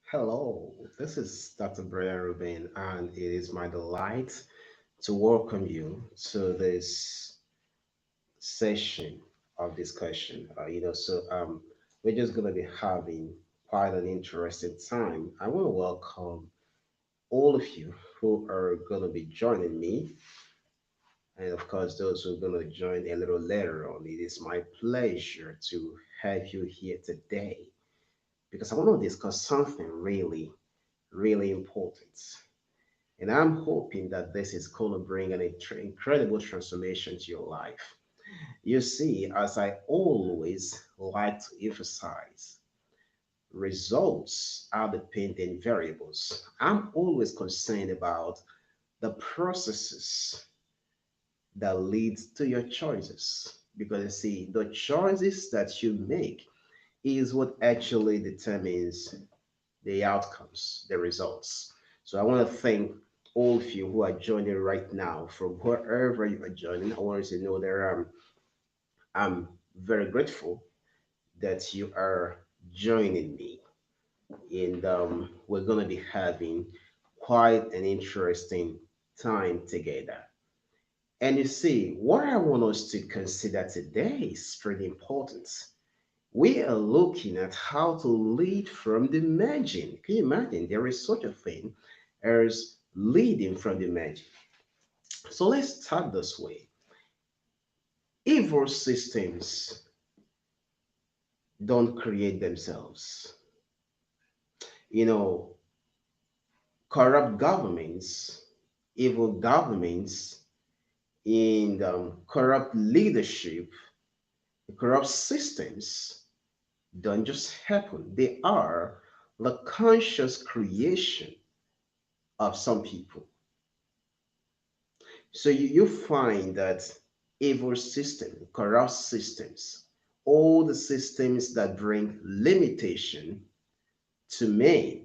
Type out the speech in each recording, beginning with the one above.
Hello, this is Dr. Brian Rubin, and it is my delight to welcome you to this session of discussion. We're just going to be having quite an interesting time. I want to welcome all of you who are going to be joining me, and of course, those who are going to join a little later on. It is my pleasure to have you here today because I want to discuss something really important. And I'm hoping that this is going to bring an incredible transformation to your life. You see, as I always like to emphasize, results are dependent variables. I'm always concerned about the processes that lead to your choices. Because you see, the choices that you make is what actually determines the outcomes, the results. So I want to thank all of you who are joining right now from wherever you are joining. I want you to know that I'm very grateful that you are joining me, and we're going to be having quite an interesting time together. And you see, what I want us to consider today is pretty important. We are looking at how to lead from the margin. Can you imagine? There is such a thing as leading from the margin. So let's start this way. Evil systems don't create themselves. You know, corrupt governments, evil governments, and corrupt leadership, corrupt systems don't just happen. They are the conscious creation of some people. So you find that evil system, corrupt systems, all the systems that bring limitation to men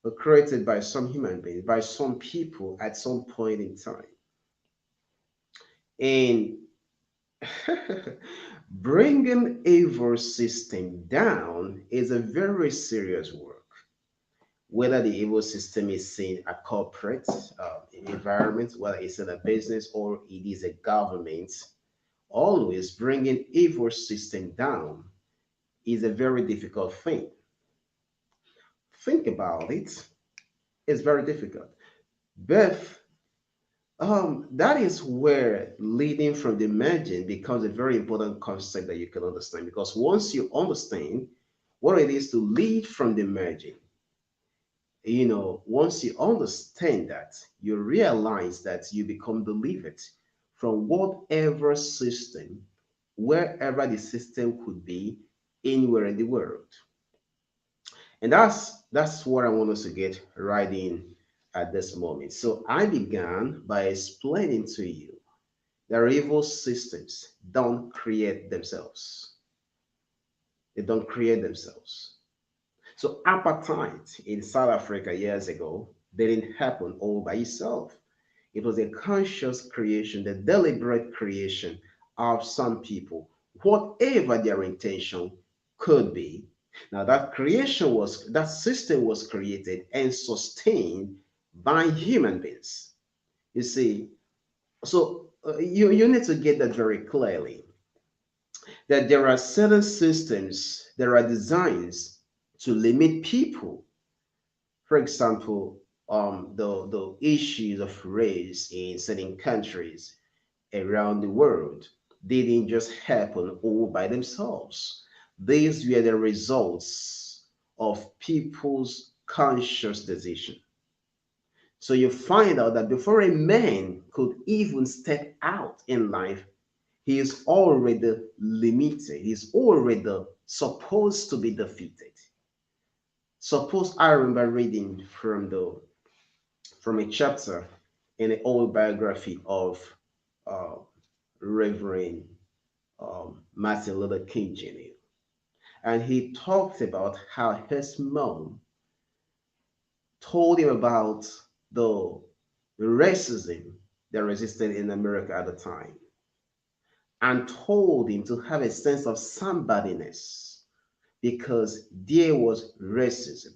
were created by some human beings, by some people at some point in time. And bringing evil system down is a very serious work. Whether the evil system is in a corporate environment, whether it's in a business or it is a government, always bringing evil system down is a very difficult thing. Think about it. It's very difficult. But that is where leading from the margin becomes a very important concept that you can understand. Because once you understand what it is to lead from the margin, once you understand that, you realize that you become delivered from whatever system, wherever the system could be, anywhere in the world. And that's what I want us to get right in at this moment. So I began by explaining to you that evil systems don't create themselves. They don't create themselves. So apartheid in South Africa years ago didn't happen all by itself. It was a conscious creation, the deliberate creation of some people, whatever their intention could be. Now that system was created and sustained by human beings. You see, so you need to get that very clearly that there are certain systems, there are designs to limit people. For example, the issues of race in certain countries around the world didn't just happen all by themselves. These were the results of people's conscious decision. So you find out that before a man could even step out in life, he is already limited. He's already supposed to be defeated. Suppose I remember reading from a chapter in the old biography of uh, Reverend Martin Luther King Jr. And he talked about how his mom told him about the racism that existed in America at the time and told him to have a sense of somebodyness because there was racism.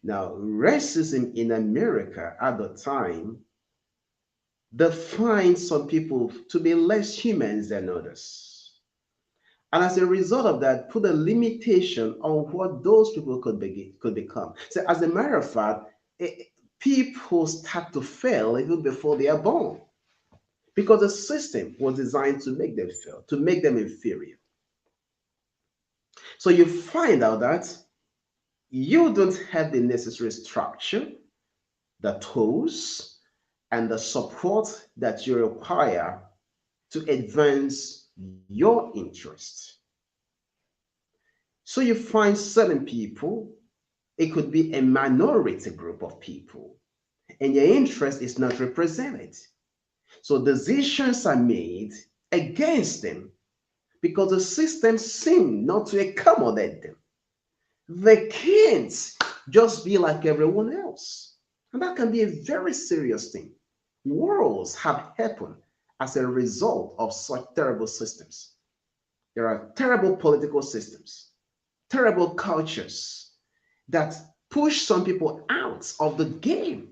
Now, racism in America at the time defined some people to be less humans than others. And as a result of that, put a limitation on what those people could become. So, as a matter of fact, people start to fail even before they are born because the system was designed to make them fail, to make them inferior. So, you find out that you don't have the necessary structure, the tools, and the support that you require to advance your interest. So you find certain people, it could be a minority group of people, and your interest is not represented. So decisions are made against them because the system seems not to accommodate them. They can't just be like everyone else. And that can be a very serious thing. Wars have happened as a result of such terrible systems. There are terrible political systems, terrible cultures that push some people out of the game.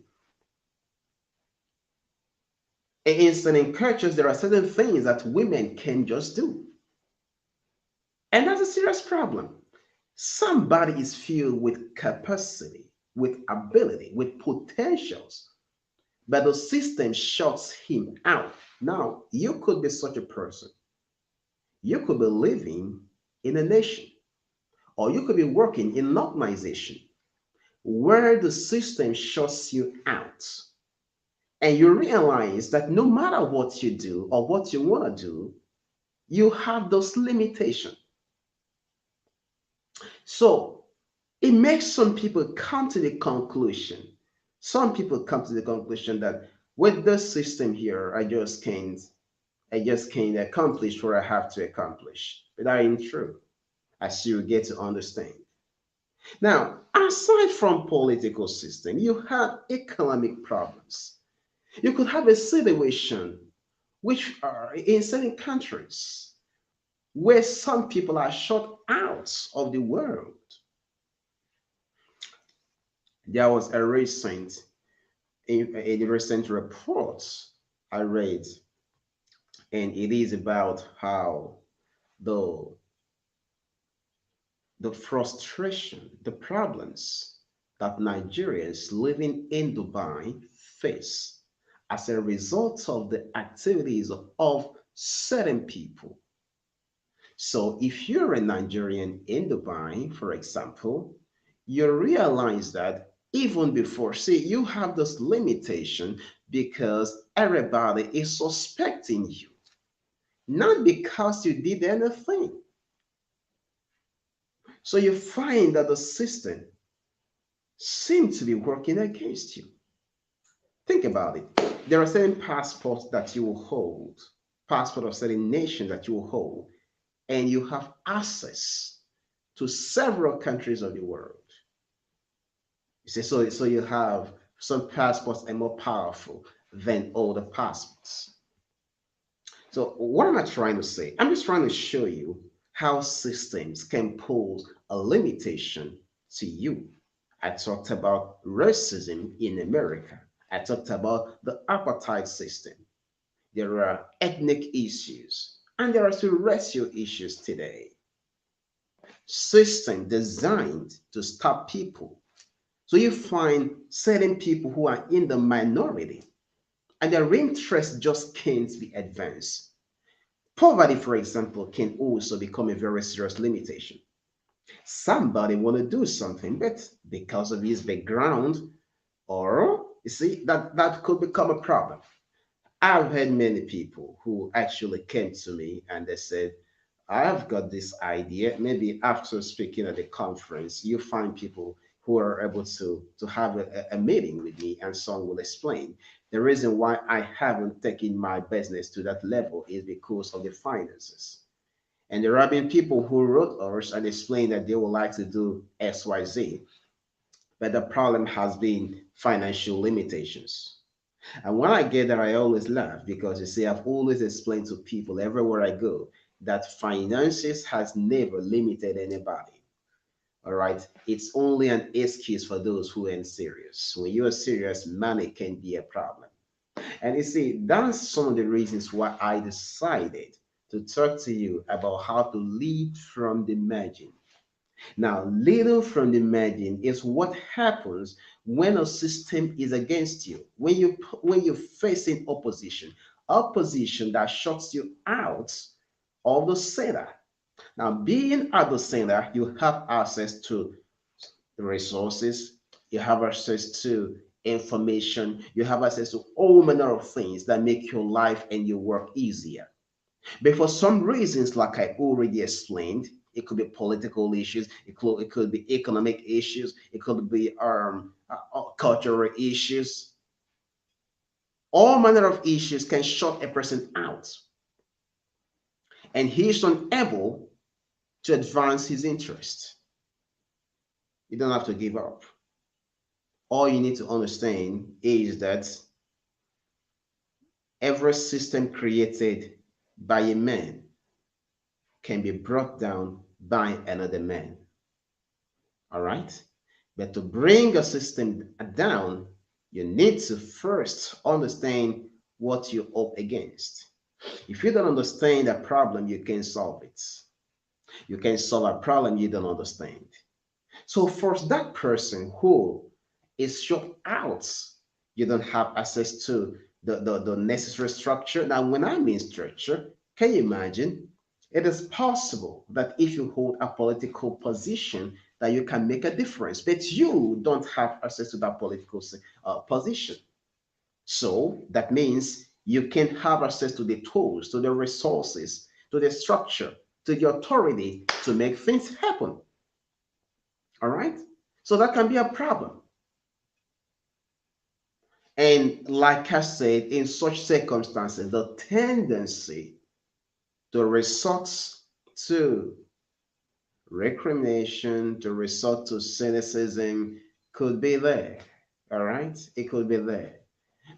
In certain cultures, there are certain things that women can just do. And that's a serious problem. Somebody is filled with capacity, with ability, with potentials, but the system shuts him out. Now, you could be such a person. You could be living in a nation, or you could be working in an organization where the system shuts you out. And you realize that no matter what you do or what you want to do, you have those limitations. So it makes some people come to the conclusion. Some people come to the conclusion that with this system here, I just can't accomplish what I have to accomplish. But that ain't true, as you get to understand. Now, aside from political system, you have economic problems. You could have a situation which are in certain countries where some people are shut out of the world. There was a recent report I read, and it is about how the the frustration, the problems that Nigerians living in Dubai face as a result of the activities of certain people. So, if you're a Nigerian in Dubai, for example, you realize that even before, see, you have this limitation because everybody is suspecting you, not because you did anything. So, you find that the system seems to be working against you. Think about it. There are certain passports that you will hold, passport of certain nations that you will hold, and you have access to several countries of the world. You see, so you have some passports are more powerful than other passports. So what am I trying to say? I'm just trying to show you how systems can pose a limitation to you. I talked about racism in America. I talked about the apartheid system. There are ethnic issues, and there are still racial issues today. System designed to stop people. So you find certain people who are in the minority, and their interest just can't be advanced. Poverty, for example, can also become a very serious limitation. Somebody want to do something, but because of his background, or you see, that could become a problem. I've had many people who actually came to me and they said, I've got this idea. Maybe after speaking at the conference, you find people who are able to have a meeting with me and someone will explain. The reason why I haven't taken my business to that level is because of the finances. And there have been people who wrote us and explained that they would like to do XYZ, but the problem has been financial limitations. And when I get there, I always laugh because you see, I've always explained to people everywhere I go that finances has never limited anybody. All right. It's only an excuse for those who aren't serious. When you're serious, money can be a problem. And you see, that's some of the reasons why I decided to talk to you about how to lead from the margin. Now, leading from the margin is what happens when a system is against you. When you're facing opposition that shuts you out of the center. Now, being at the center, you have access to resources, you have access to information, you have access to all manner of things that make your life and your work easier. But for some reasons, like I already explained, it could be political issues, it could be economic issues, it could be cultural issues. All manner of issues can shut a person out, and he is unable to advance his interest. You don't have to give up. All you need to understand is that every system created by a man can be brought down by another man. All right? But to bring a system down, you need to first understand what you're up against. If you don't understand a problem, you can solve it. You can solve a problem you don't understand. So, for that person who is shut out, you don't have access to the necessary structure. Now, when I mean structure, can you imagine? It is possible that if you hold a political position, that you can make a difference, but you don't have access to that political position. So that means you can have access to the tools, to the resources, to the structure, to the authority to make things happen. All right? So that can be a problem. And like I said, in such circumstances, the tendency to resort to recrimination, to resort to cynicism could be there. All right? It could be there.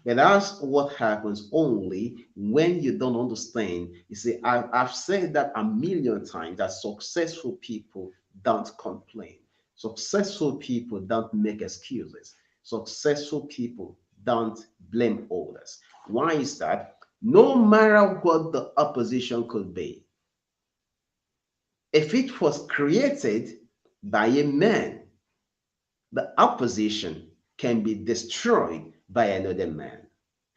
But that's what happens only when you don't understand. You see, I've said that a million times that successful people don't complain. Successful people don't make excuses. Successful people don't blame others. Why is that? No matter what the opposition could be, if it was created by a man, the opposition can be destroyed by another man.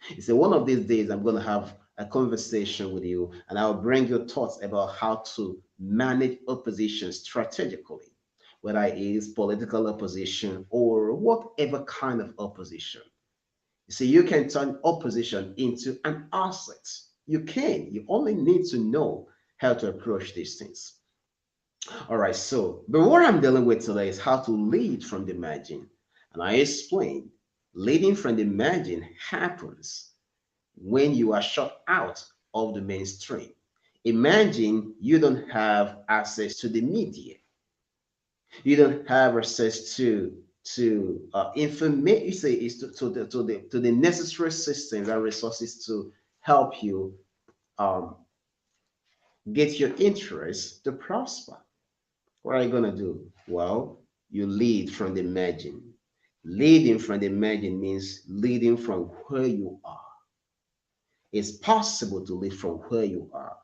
You see, one of these days I'm going to have a conversation with you and I'll bring your thoughts about how to manage opposition strategically, whether it is political opposition or whatever kind of opposition. You see, you can turn opposition into an asset. You can. You only need to know how to approach these things. All right, so, but what I'm dealing with today is how to lead from the margin. And I explained leading from the margin happens when you are shut out of the mainstream. Imagine you don't have access to the media. You don't have access to information. You say is to the necessary systems and resources to help you um, get your interests to prosper. What are you gonna do? Well, you lead from the margin. Leading from the margin means leading from where you are. It's possible to lead from where you are,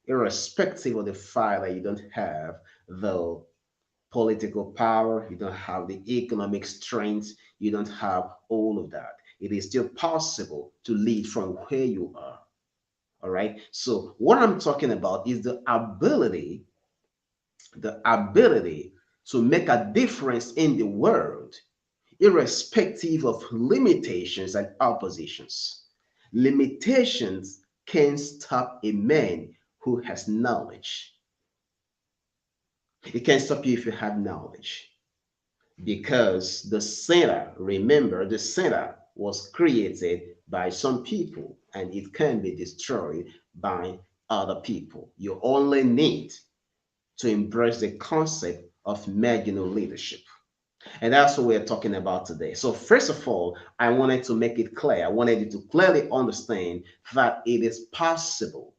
irrespective of the fact that you don't have the political power, you don't have the economic strength, you don't have all of that. It is still possible to lead from where you are. All right. So, what I'm talking about is the ability to make a difference in the world, irrespective of limitations and oppositions. Limitations can stop a man who has knowledge. It can stop you if you have knowledge. Because the center, remember, the center was created by some people and it can be destroyed by other people. You only need to embrace the concept of marginal leadership. And that's what we're talking about today. So, first of all, I wanted to make it clear. I wanted you to clearly understand that it is possible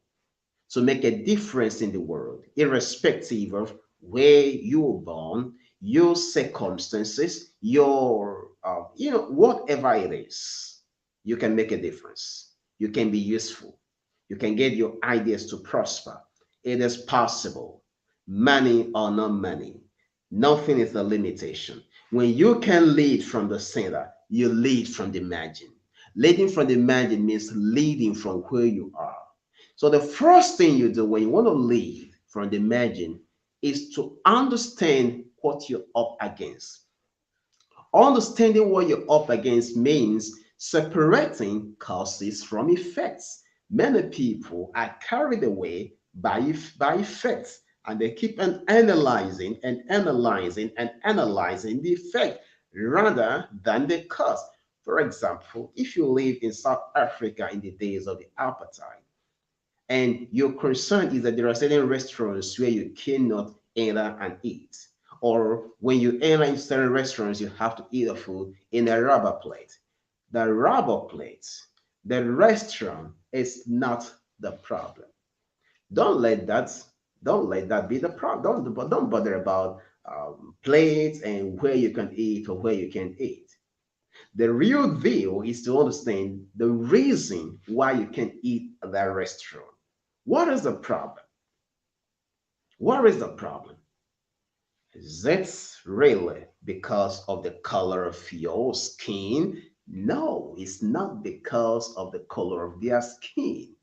to make a difference in the world, irrespective of where you were born, your circumstances, your, whatever it is, you can make a difference. You can be useful. You can get your ideas to prosper. It is possible. Money or no money, nothing is a limitation. When you can lead from the center, you lead from the margin. Leading from the margin means leading from where you are. So the first thing you do when you want to lead from the margin is to understand what you're up against. Understanding what you're up against means separating causes from effects. Many people are carried away by effects, and they keep on analyzing and analyzing and analyzing the effect rather than the cause. For example, if you live in South Africa in the days of the apartheid, and your concern is that there are certain restaurants where you cannot enter and eat, or when you enter in certain restaurants you have to eat the food in a rubber plate. The rubber plate, the restaurant is not the problem. Don't let that don't let that be the problem. Don't bother about plates and where you can eat or where you can't eat. The real deal is to understand the reason why you can eat at that restaurant. What is the problem? What is the problem? Is it really because of the color of your skin? No, it's not because of the color of their skin.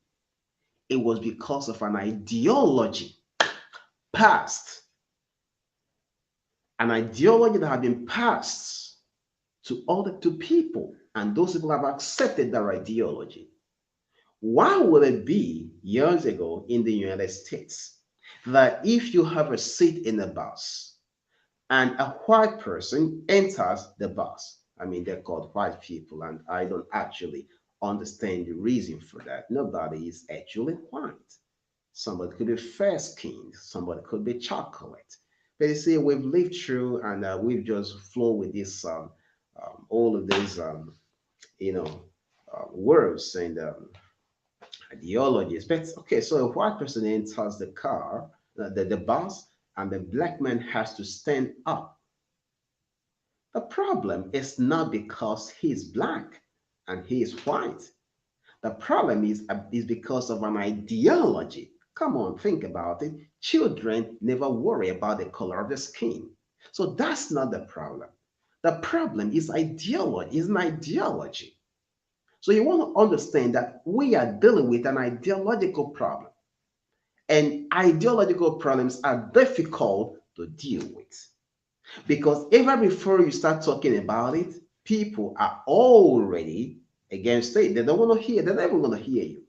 It was because of an ideology passed, an ideology that had been passed to people, and those people have accepted that ideology. Why would it be years ago in the United States that if you have a seat in a bus and a white person enters the bus, I mean, they're called white people, and I don't actually understand the reason for that. Nobody is actually white. Somebody could be fair skinned, somebody could be chocolate. But you see, we've lived through and we've just flowed with this, all of these, you know, words and ideologies. But okay, so a white person enters the car, the bus, and the black man has to stand up. The problem is not because he's black and he is white. The problem is because of an ideology. Come on, think about it. Children never worry about the color of the skin. So that's not the problem. The problem is ideology, is an ideology. So you want to understand that we are dealing with an ideological problem. And ideological problems are difficult to deal with. Because even before you start talking about it, people are already against it. They don't want to hear, they're never going to hear you.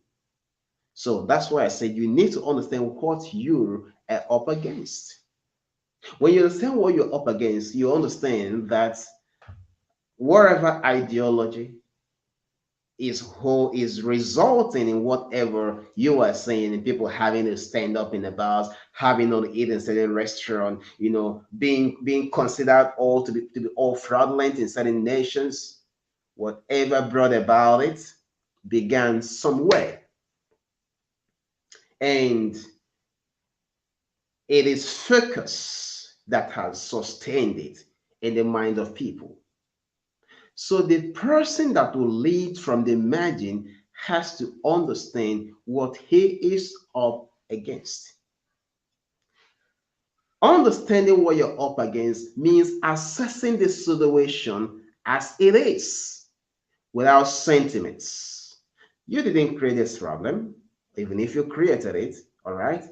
So that's why I said you need to understand what you are up against. When you understand what you're up against, you understand that whatever ideology is who is resulting in whatever you are saying, and people having to stand up in the bars, having to eat in certain restaurant, being considered all to be all fraudulent in certain nations. Whatever brought about it began somewhere, and it is focus that has sustained it in the mind of people. So the person that will lead from the margin has to understand what he is up against. Understanding what you're up against means assessing the situation as it is without sentiments. You didn't create this problem, even if you created it, all right?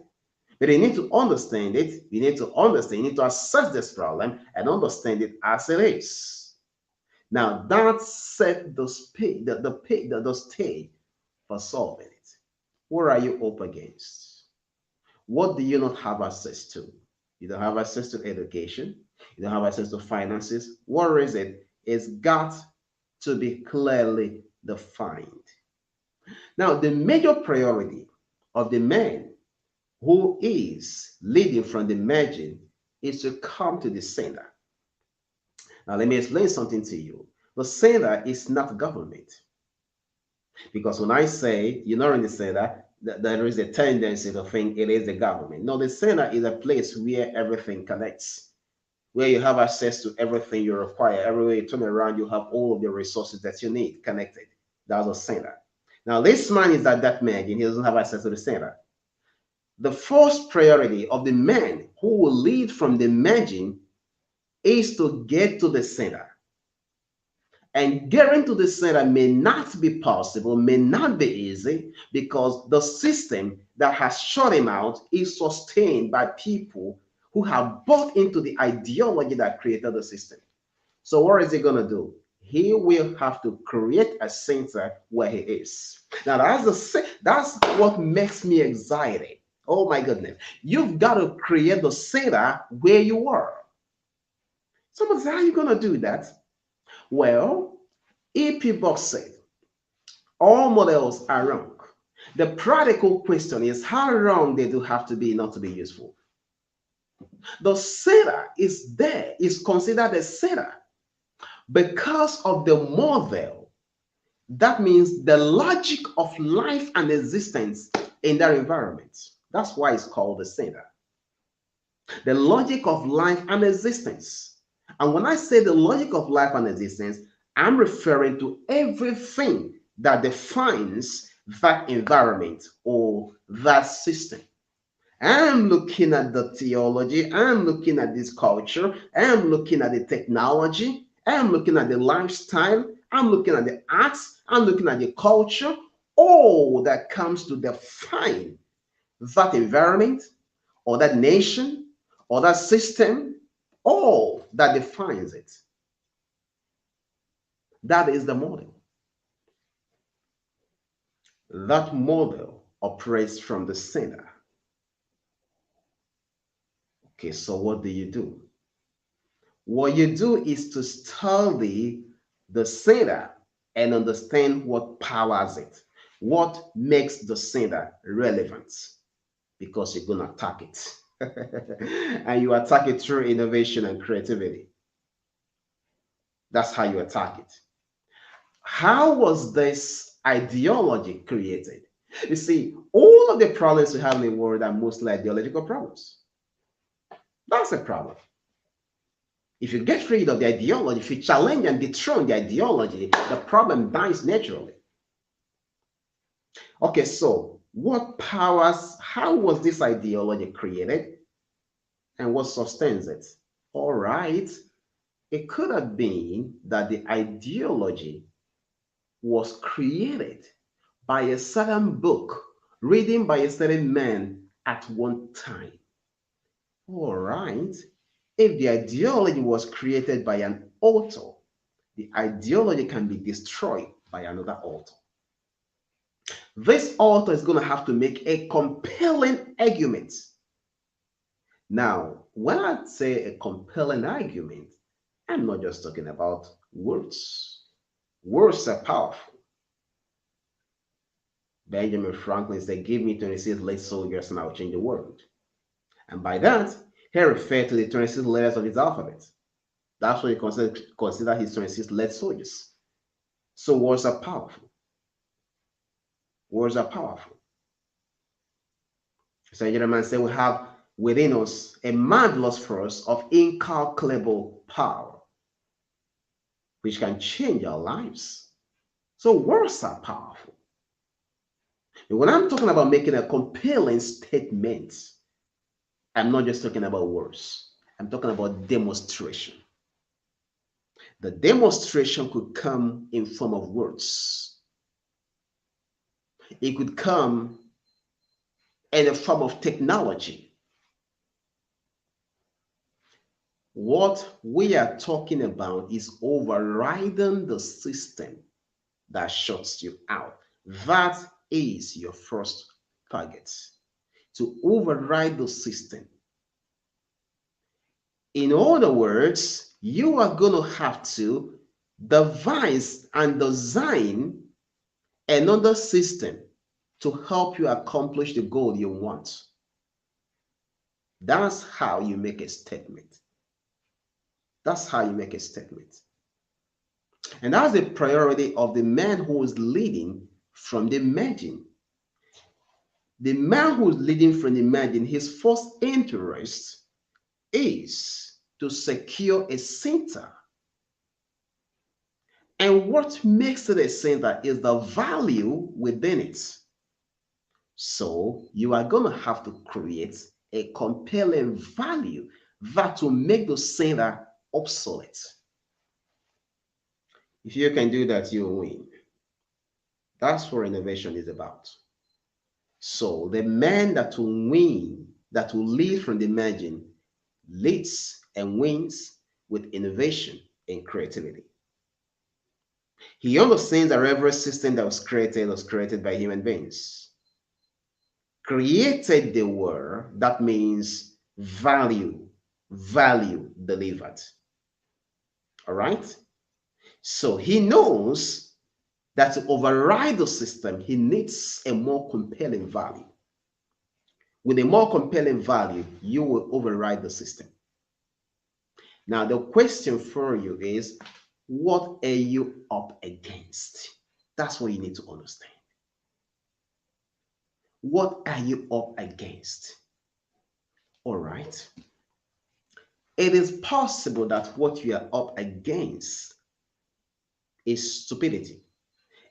But you need to understand it. You need to understand, you need to assess this problem and understand it as it is. Now that set the stage for solving it. What are you up against? What do you not have access to? You don't have access to education. You don't have access to finances. What is it? It's got to be clearly defined. Now, the major priority of the man who is leading from the margin is to come to the center. Now, let me explain something to you. The center is not government. Because when I say you're not in the center, there is a tendency to think it is the government. No, the center is a place where everything connects. where you have access to everything you require. Everywhere you turn around, you have all of the resources that you need connected. That's a center. Now, this man is at that man, and he doesn't have access to the center. The first priority of the man who will lead from the margin is to get to the center. And getting to the center may not be possible, may not be easy, because the system that has shut him out is sustained by people who have bought into the ideology that created the system. So what is he going to do? He will have to create a center where he is. Now that's what makes me excited. Oh my goodness. You've got to create the center where you are. Someone says, how are you going to do that? Well, E.P. Box said, all models are wrong. The practical question is how wrong they do have to be not to be useful. The center is there, is considered a center because of the model. That means the logic of life and existence in that environment. That's why it's called the center. The logic of life and existence. And when I say the logic of life and existence, I'm referring to everything that defines that environment or that system. I'm looking at the theology, I'm looking at this culture, I'm looking at the technology, I'm looking at the lifestyle, I'm looking at the arts, I'm looking at the culture, all that comes to define that environment or that nation or that system, all that defines it. That is the model. That model operates from the center. Okay, so what do you do? What you do is to study the center and understand what powers it, what makes the center relevant, because you're going to attack it. And you attack it through innovation and creativity. That's how you attack it. How was this ideology created? You see, all of the problems we have in the world are mostly ideological problems. That's a problem. If you get rid of the ideology, if you challenge and dethrone the ideology, the problem dies naturally. Okay, so what powers, how was this ideology created? And what sustains it? All right, it could have been that the ideology was created by a certain book, written by a certain man at one time. All right. If the ideology was created by an author, the ideology can be destroyed by another author. This author is going to have to make a compelling argument. Now, when I say a compelling argument, I'm not just talking about words. Words are powerful. Benjamin Franklin said, give me 26 late soldiers and I'll change the world. And by that, he referred to the 26 letters of his alphabet. That's what he considered his 26 lead soldiers. So words are powerful. Words are powerful. So Jeremiah said we have within us a marvelous force of incalculable power, which can change our lives. So words are powerful. And when I'm talking about making a compelling statement, I'm not just talking about words. I'm talking about demonstration. The demonstration could come in form of words. It could come in a form of technology. What we are talking about is overriding the system that shuts you out. That is your first target, to override the system. In other words, you are going to have to devise and design another system to help you accomplish the goal you want. That's how you make a statement. That's how you make a statement. And that's the priority of the man who is leading from the margin. The man who is leading from the margin, his first interest is to secure a center. And what makes it a center is the value within it. So you are going to have to create a compelling value that will make the center obsolete. If you can do that, you win. That's what innovation is about. So the man that will win, that will lead from the margin, leads and wins with innovation and creativity. He understands that every system that was created by human beings. Created the world, that means value delivered. All right? So he knows that to override the system, he needs a more compelling value. With a more compelling value, you will override the system. Now, the question for you is, what are you up against? That's what you need to understand. What are you up against? All right. It is possible that what you are up against is stupidity.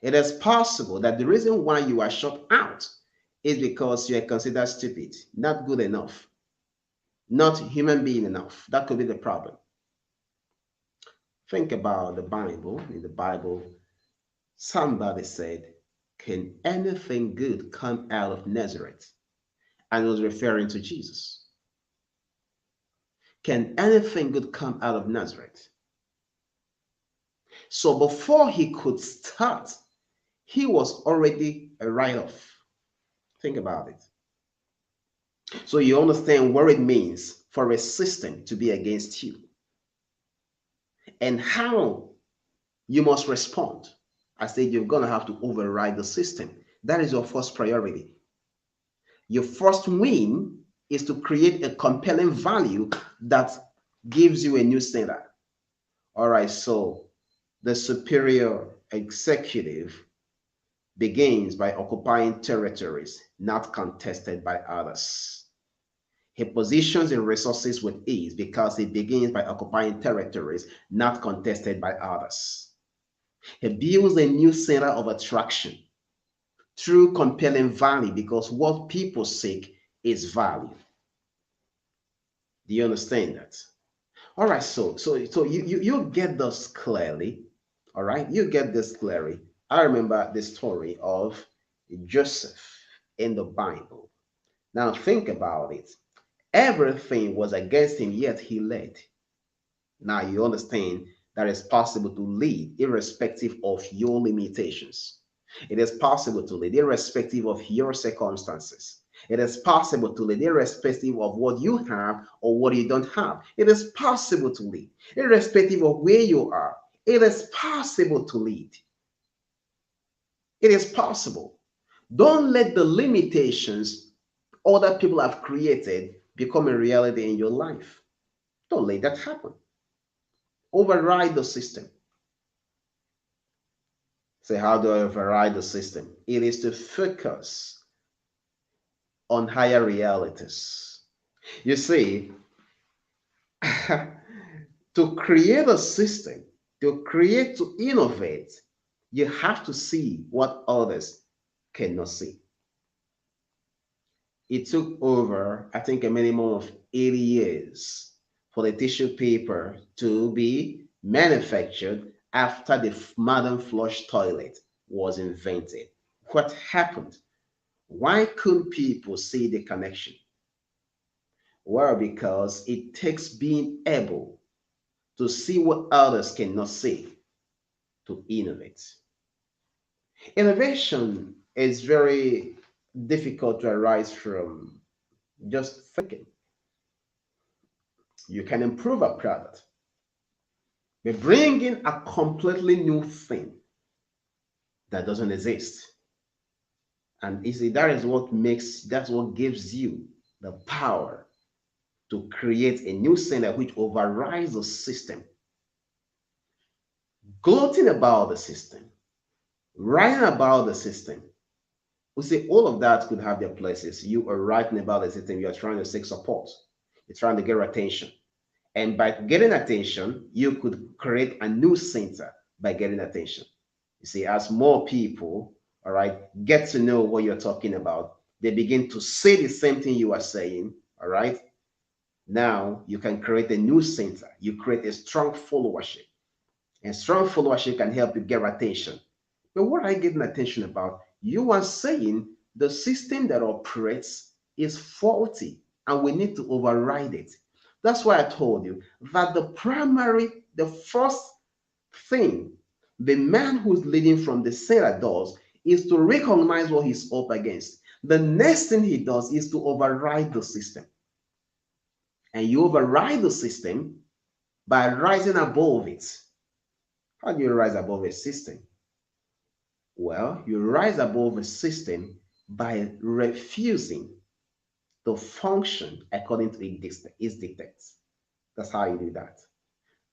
It is possible that the reason why you are shut out is because you are considered stupid, not good enough, not human being enough. That could be the problem. Think about the Bible. In the Bible, somebody said, "Can anything good come out of Nazareth?" And it was referring to Jesus. Can anything good come out of Nazareth? So before he could start, he was already a write-off. Think about it. So you understand what it means for a system to be against you and how you must respond. I said you're going to have to override the system. That is your first priority. Your first win is to create a compelling value that gives you a new standard. All right, so the superior executive begins by occupying territories not contested by others. He positions the resources with ease because he begins by occupying territories not contested by others. He builds a new center of attraction through compelling value because what people seek is value. Do you understand that? All right, so you get this clearly. All right, you get this clearly. I remember the story of Joseph in the Bible. Now think about it. Everything was against him, yet he led. Now you understand that it's possible to lead irrespective of your limitations. It is possible to lead irrespective of your circumstances. It is possible to lead irrespective of what you have or what you don't have. It is possible to lead irrespective of where you are. It is possible to lead. It is possible. Don't let the limitations other people have created become a reality in your life. Don't let that happen. Override the system. Say, how do I override the system? It is to focus on higher realities. You see, to create a system, to innovate, you have to see what others cannot see. It took over, I think, a minimum of 80 years for the tissue paper to be manufactured after the modern flush toilet was invented. What happened? Why couldn't people see the connection? Well, because it takes being able to see what others cannot see to innovate. Innovation is very difficult to arise from just thinking. You can improve a product by bringing a completely new thing that doesn't exist. And you see, that's what gives you the power to create a new center which overrides the system. Gloating about the system, writing about the system. We say all of that could have their places. You are writing about the system, you are trying to seek support, you're trying to get attention. And by getting attention, you could create a new center by getting attention. You see, as more people, all right, get to know what you're talking about, they begin to say the same thing you are saying, all right. Now you can create a new center. You create a strong followership, and strong followership can help you get attention. But what are you getting attention about? You are saying the system that operates is faulty and we need to override it. That's why I told you that the first thing the man who's leading from the cellar does is to recognize what he's up against. The next thing he does is to override the system. And you override the system by rising above it. How do you rise above a system? Well, you rise above a system by refusing to function according to its dictates. That's how you do that.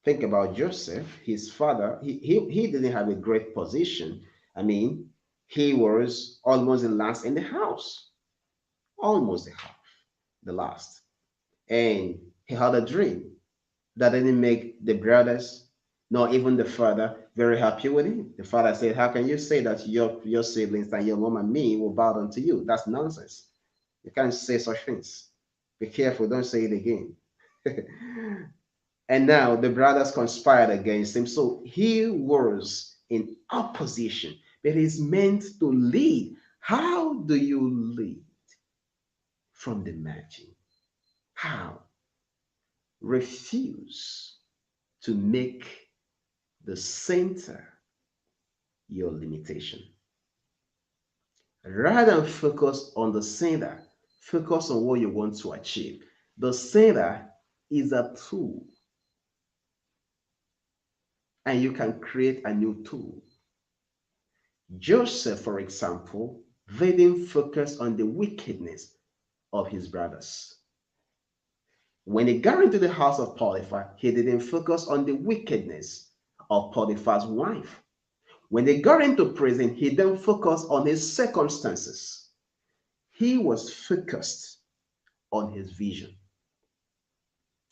Think about Joseph, his father, he didn't have a great position. I mean, he was almost the last in the house, almost the last. And he had a dream that didn't make the brothers, nor even the father, very happy with him. The father said, how can you say that your siblings and your mom and me will bow down to you? That's nonsense. You can't say such things. Be careful, don't say it again. And now the brothers conspired against him. So he was in opposition, but he's meant to lead. How do you lead from the margin? How? Refuse to make the center your limitation. Rather than focus on the center, focus on what you want to achieve. The center is a tool, and you can create a new tool. Joseph, for example, didn't focus on the wickedness of his brothers. When he got into the house of Potiphar, he didn't focus on the wickedness of Potiphar's wife. When they got into prison, he didn't focus on his circumstances. He was focused on his vision.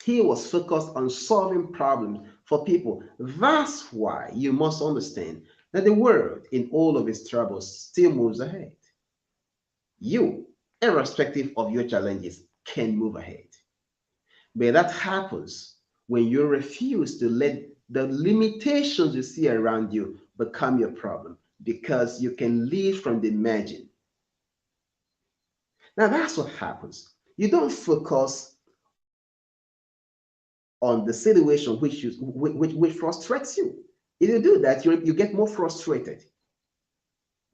He was focused on solving problems for people. That's why you must understand that the world, in all of its troubles, still moves ahead. You, irrespective of your challenges, can move ahead. But that happens when you refuse to let the limitations you see around you become your problem because you can lead from the margin. Now that's what happens. You don't focus on the situation which frustrates you. If you do that, you get more frustrated.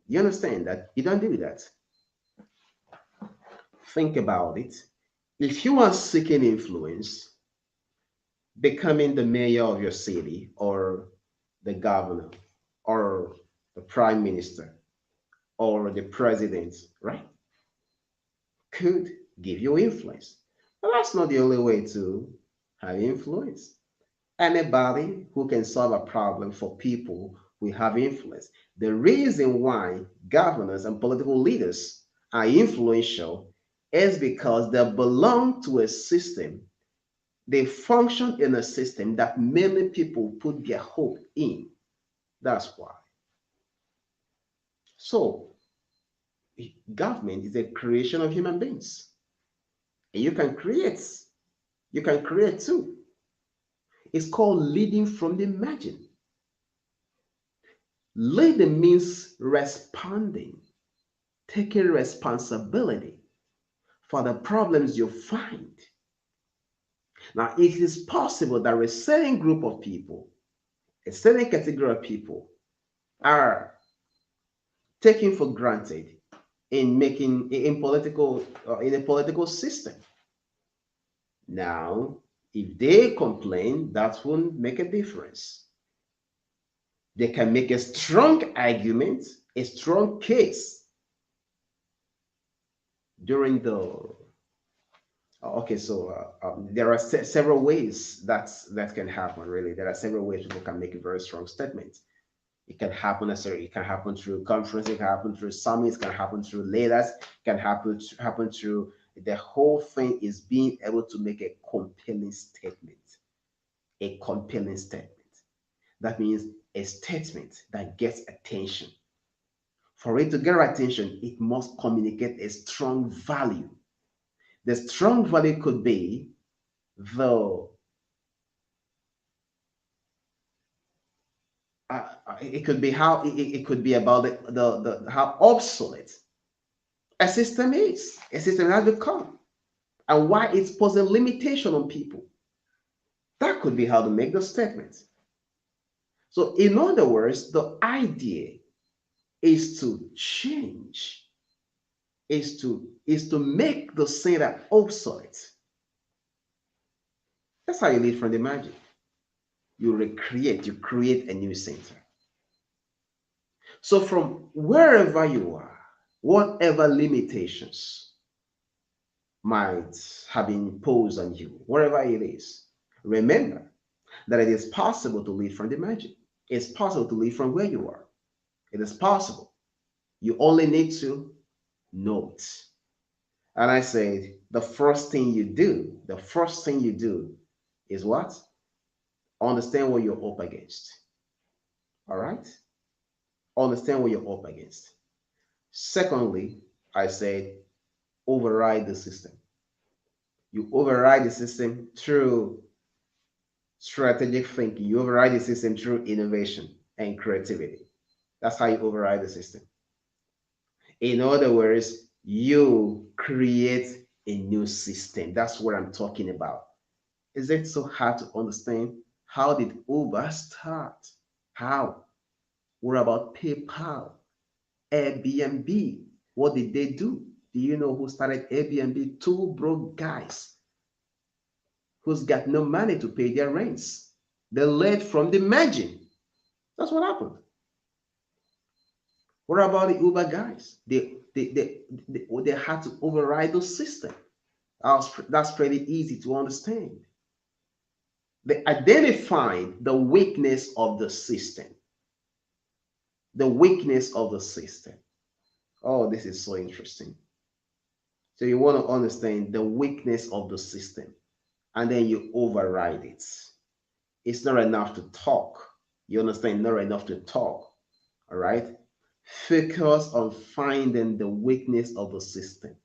You understand that? You don't do that. Think about it. If you are seeking influence, becoming the mayor of your city or the governor or the prime minister or the president, right, could give you influence. But that's not the only way to have influence. Anybody who can solve a problem for people will have influence. The reason why governors and political leaders are influential is because they belong to a system. They function in a system that many people put their hope in. That's why. So, government is a creation of human beings. And you can create too. It's called leading from the margin. Leading means responding, taking responsibility for the problems you find. Now, it is possible that a certain group of people, a certain category of people, are taken for granted in a political system. Now, if they complain, that won't make a difference. They can make a strong argument, a strong case during the okay. So there are several ways that can happen. Really, there are several ways people can make a very strong statement. It can happen it can happen through conference, it can happen through summits, it can happen through leaders, it can happen through the whole thing is being able to make a compelling statement. a compelling statement. That means a statement that gets attention. For it to get attention, it must communicate a strong value. The strong value could be the it could be how it could be about the how obsolete a system is, a system has become, and why it's posing limitation on people. That could be how to make the statement. So, in other words, the idea is to change, is to make the center obsolete. That's how you lead from the margin. You create a new center. So from wherever you are, whatever limitations might have been imposed on you, wherever it is, remember that it is possible to lead from the margin. It's possible to lead from where you are. It is possible. You only need to know it. And I said, the first thing you do is what? Understand what you're up against. All right? Understand what you're up against. Secondly, I said, override the system. You override the system through strategic thinking. You override the system through innovation and creativity. That's how you override the system. In other words, you create a new system. That's what I'm talking about. Is it so hard to understand? How did Uber start? How? What about PayPal, Airbnb? What did they do? Do you know who started Airbnb? Two broke guys who's got no money to pay their rents. They led from the margin. That's what happened. What about the Uber guys? They had to override the system. That's pretty easy to understand. They identified the weakness of the system. The weakness of the system. Oh, this is so interesting. So you want to understand the weakness of the system, and then you override it. It's not enough to talk. You understand? Not enough to talk. All right. Focus on finding the weakness of the system.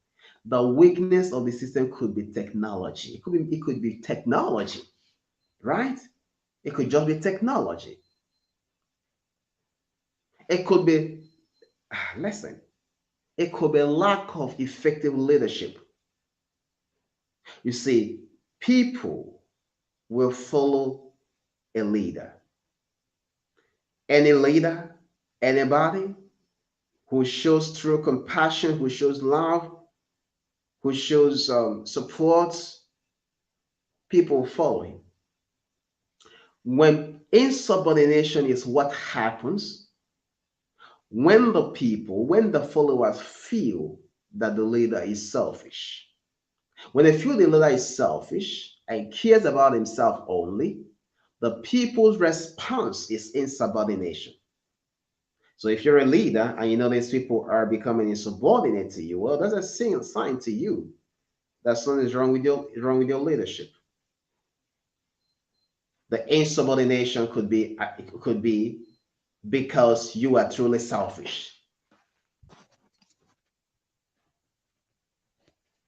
The weakness of the system could be technology. It could be technology, right? It could just be technology. It could be listen. It could be lack of effective leadership. You see, people will follow a leader. Any leader, anybody who shows true compassion, who shows love, who shows support, people follow him. When insubordination is what happens, when the followers feel that the leader is selfish, when they feel the leader is selfish and cares about himself only, the people's response is insubordination. So if you're a leader and you know these people are becoming insubordinate to you, well, that's a sign to you that something is wrong with your leadership. The insubordination could be because you are truly selfish.